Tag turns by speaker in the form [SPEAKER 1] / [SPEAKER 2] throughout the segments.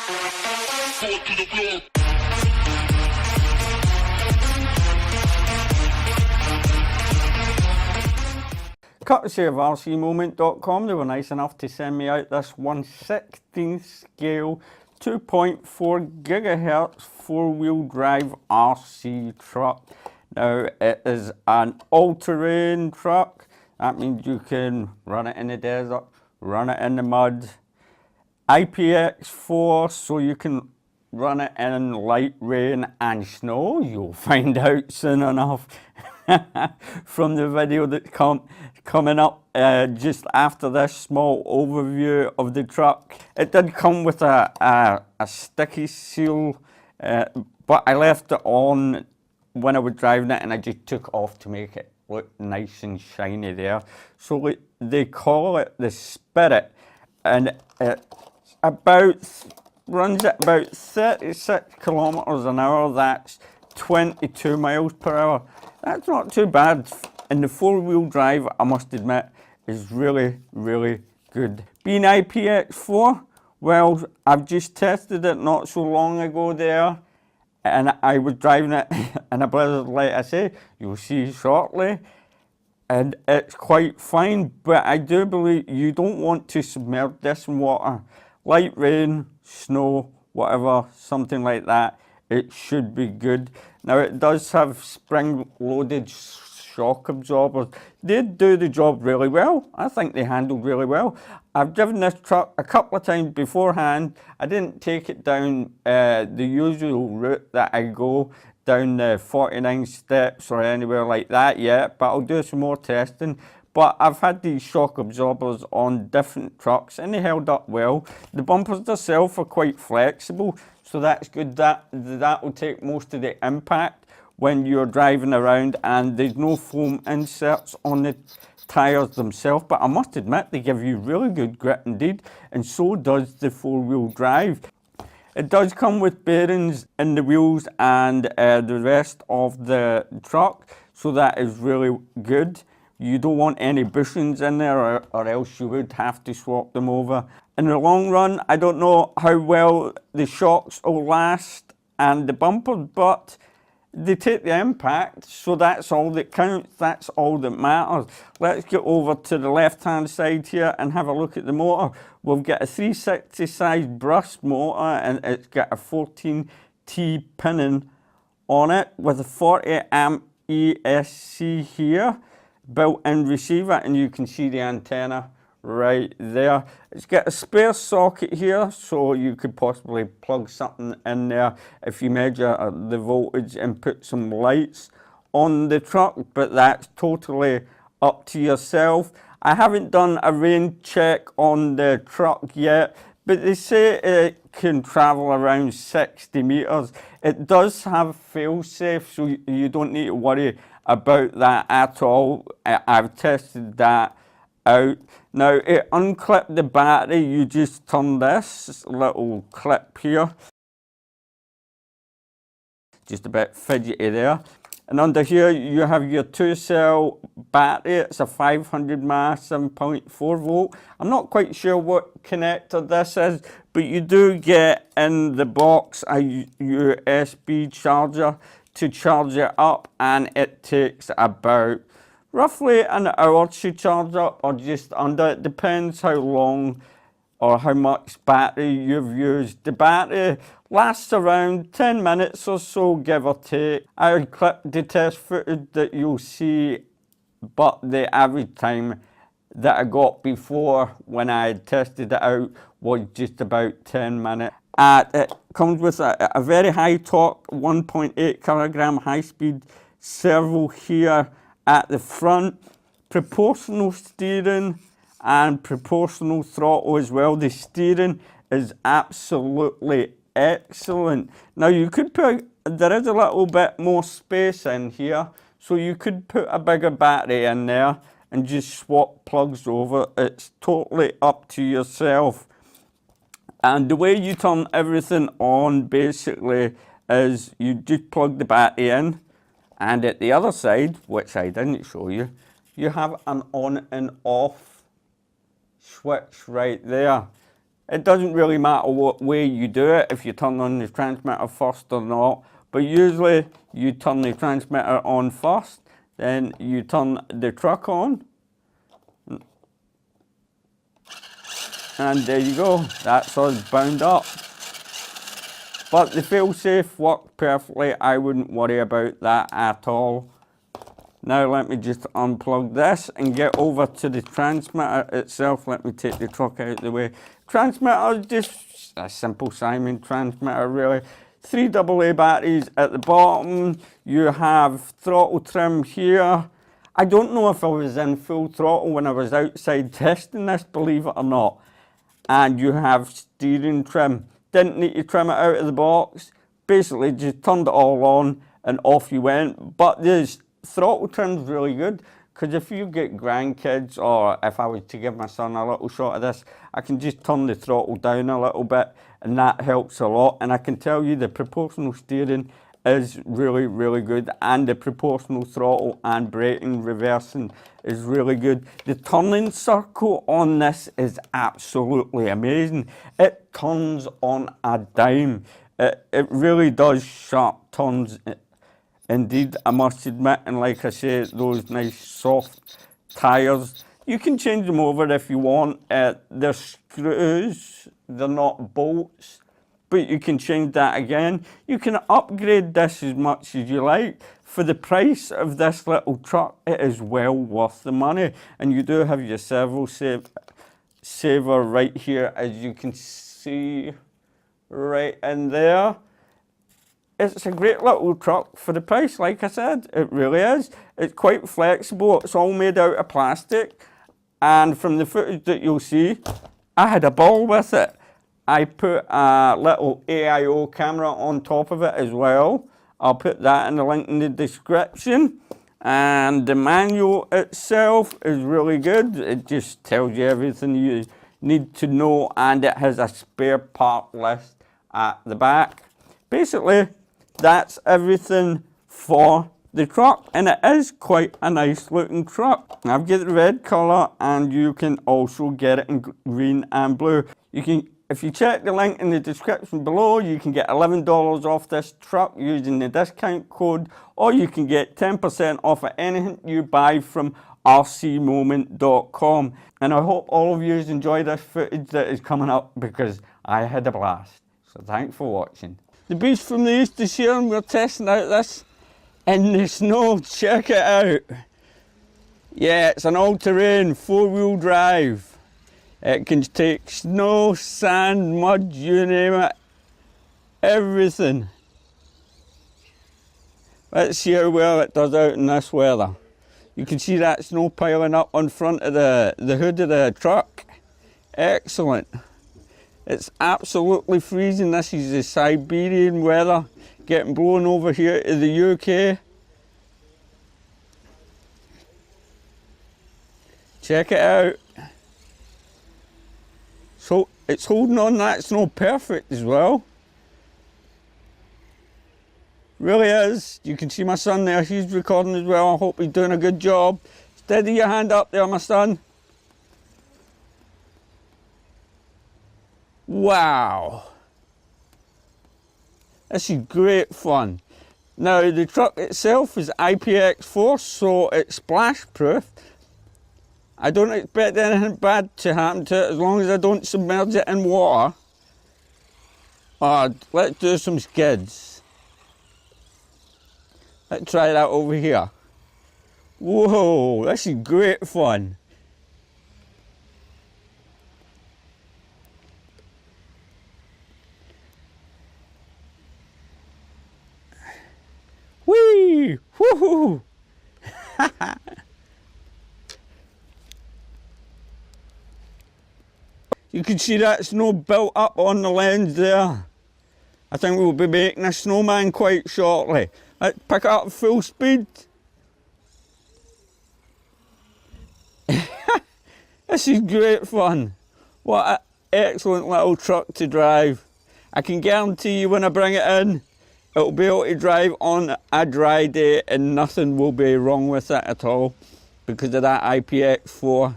[SPEAKER 1] Courtesy of rcmoment.com, they were nice enough to send me out this 1/16th scale 2.4 gigahertz four-wheel drive RC truck. Now it is an all-terrain truck. That means you can run it in the desert, run it in the mud. IPX4, so you can run it in light rain and snow. You'll find out soon enough from the video that's coming up just after this small overview of the truck. It did come with a sticky seal, but I left it on when I was driving it and I just took off to make it look nice and shiny there. So they call it the Spirit, and it runs at about 36 kilometers an hour. That's 22 miles per hour. That's not too bad. And the four-wheel drive, I must admit, is really, really good. Being IPX4, well, I've just tested it not so long ago there, and I was driving it in a blizzard, like I say, you'll see shortly, and it's quite fine, but I do believe you don't want to submerge this in water. Light rain, snow, whatever, something like that, it should be good. Now it does have spring-loaded shock absorbers. They do the job really well. I think they handled really well. I've driven this truck a couple of times beforehand. I didn't take it down the usual route that I go down the 49 steps or anywhere like that yet, but I'll do some more testing. But I've had these shock absorbers on different trucks and they held up well. The bumpers themselves are quite flexible, so that's good. That will take most of the impact when you're driving around, and there's no foam inserts on the tyres themselves. But I must admit, they give you really good grip indeed, and so does the four-wheel drive. It does come with bearings in the wheels and the rest of the truck, so that is really good. You don't want any bushings in there, or else you would have to swap them over. In the long run, I don't know how well the shocks will last and the bumpers, but they take the impact, so that's all that counts, that's all that matters. Let's get over to the left-hand side here and have a look at the motor. We've got a 360 size brush motor, and it's got a 14T pinning on it with a 40 amp ESC here, built-in receiver, and you can see the antenna right there. It's got a spare socket here, so you could possibly plug something in there if you measure the voltage and put some lights on the truck, but that's totally up to yourself. I haven't done a range check on the truck yet, but they say it can travel around 60 meters. It does have fail-safe, so you don't need to worry about that at all. I've tested that out. Now, it unclipped the battery. You just turn this little clip here. Just a bit fidgety there. And under here, you have your 2-cell battery. It's a 500 mAh 7.4 volt. I'm not quite sure what connector this is, but you do get in the box a USB charger to charge it up, and it takes about roughly an hour to charge up, or just under. It depends how long or how much battery you've used. The battery lasts around 10 minutes or so, give or take. I clipped the test footage that you'll see, but the average time that I got before when I tested it out was just about 10 minutes. It comes with a very high torque 1.8 kilogram high speed servo here at the front, proportional steering and proportional throttle as well. The steering is absolutely excellent. Now you could there is a little bit more space in here, so you could put a bigger battery in there and just swap plugs over. It's totally up to yourself. And the way you turn everything on basically is you just plug the battery in, and at the other side, which I didn't show you, you have an on and off switch right there. It doesn't really matter what way you do it, if you turn on the transmitter first or not, but usually you turn the transmitter on first, then you turn the truck on, and there you go, that's us bound up. But the fail-safe worked perfectly, I wouldn't worry about that at all. Now let me just unplug this and get over to the transmitter itself. Let me take the truck out of the way. Transmitter is just a simple Simon transmitter really. 3 AA batteries at the bottom. You have throttle trim here. I don't know if I was in full throttle when I was outside testing this, believe it or not. And you have steering trim. Didn't need to trim it out of the box. Basically just turned it all on and off you went. But this throttle trim's really good, because if you get grandkids, or if I was to give my son a little shot of this, I can just turn the throttle down a little bit, and that helps a lot. And I can tell you the proportional steering is really, really good, and the proportional throttle and braking, reversing is really good. The turning circle on this is absolutely amazing. It turns on a dime. It really does sharp turns. Indeed, I must admit, and like I say, those nice soft tyres, you can change them over if you want. They're screws, they're not bolts, but you can change that again. You can upgrade this as much as you like. For the price of this little truck, it is well worth the money. And you do have your servo saver right here, as you can see right in there. It's a great little truck for the price, like I said, it really is. It's quite flexible, it's all made out of plastic, and from the footage that you'll see, I had a ball with it. I put a little AIO camera on top of it as well. I'll put that in the link in the description. And the manual itself is really good. It just tells you everything you need to know, and it has a spare part list at the back. Basically, that's everything for the truck, and it is quite a nice looking truck. I've got the red colour, and you can also get it in green and blue. You can, if you check the link in the description below, you can get $11 off this truck using the discount code, or you can get 10% off of anything you buy from rcmoment.com. And I hope all of you enjoy this footage that is coming up, because I had a blast. So thanks for watching. The beast from the east is here, and we're testing out this in the snow. Check it out. Yeah, it's an all-terrain 4-wheel drive. It can take snow, sand, mud, you name it, everything. Let's see how well it does out in this weather. You can see that snow piling up on front of the hood of the truck. Excellent. It's absolutely freezing. This is the Siberian weather getting blown over here to the UK. Check it out. So it's holding on that snow perfect as well. Really is. You can see my son there, he's recording as well. I hope he's doing a good job. Steady your hand up there, my son. Wow. This is great fun. Now the truck itself is IPX4, so it's splash proof. I don't expect anything bad to happen to it as long as I don't submerge it in water. Let's do some skids. Let's try that over here. Whoa, this is great fun. Whee! Woohoo! You can see that snow built up on the lens there. I think we'll be making a snowman quite shortly. Let's pick it up full speed. This is great fun. What an excellent little truck to drive. I can guarantee you when I bring it in, it'll be able to drive on a dry day and nothing will be wrong with it at all because of that IPX4.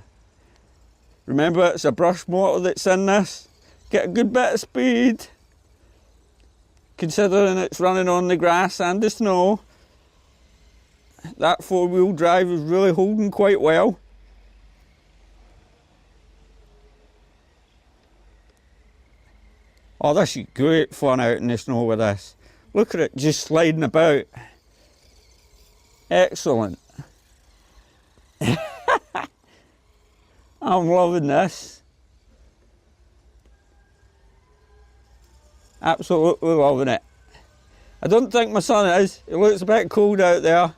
[SPEAKER 1] Remember, it's a brush motor that's in this. get a good bit of speed, considering it's running on the grass and the snow. That four-wheel drive is really holding quite well. Oh, this is great fun out in the snow with this. Look at it just sliding about. Excellent. I'm loving this. Absolutely loving it. I don't think my son is. It looks a bit cold out there.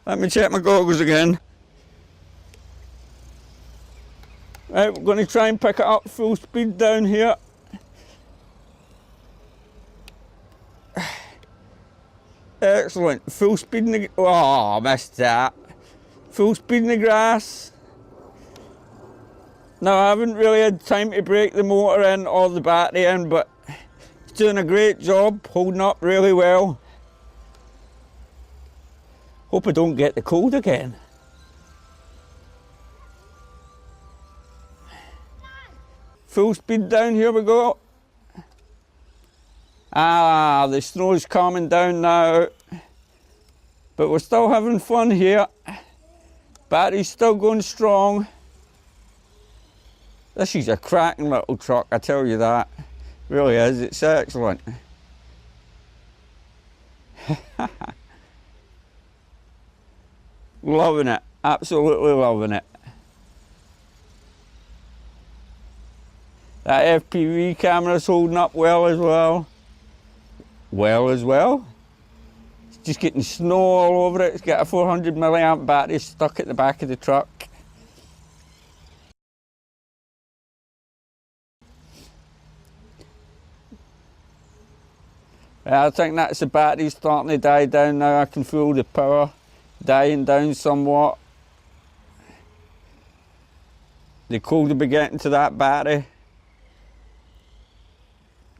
[SPEAKER 1] Let me check my goggles again. Right, we're going to try and pick it up full speed down here. Excellent. Full speed in the... Oh, I missed that. Full speed in the grass. Now, I haven't really had time to break the motor in or the battery in, but it's doing a great job, holding up really well. Hope I don't get the cold again. Full speed down, here we go. Ah, the snow's calming down now, but we're still having fun here. Battery's still going strong. This is a cracking little truck, I tell you that. Really is, it's excellent. Loving it, absolutely loving it. That FPV camera's holding up well as well. It's just getting snow all over it. It's got a 400 milliamp battery stuck at the back of the truck. I think that's the battery starting to die down now. I can feel the power dying down somewhat. The cold will be getting to that battery.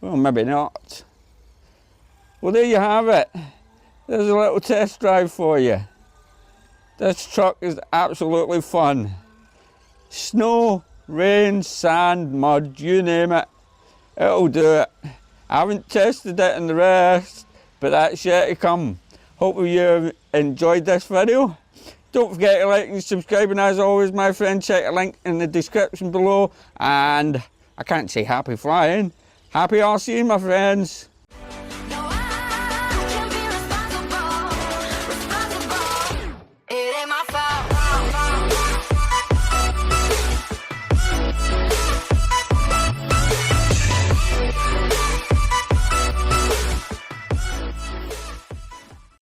[SPEAKER 1] Well, maybe not. Well, there you have it. There's a little test drive for you. This truck is absolutely fun. Snow, rain, sand, mud, you name it, it'll do it. I haven't tested it in the rest, but that's yet to come. Hope you enjoyed this video. Don't forget to like and subscribe, and as always, my friend, check a link in the description below. And I can't say happy flying. Happy RCing, my friends.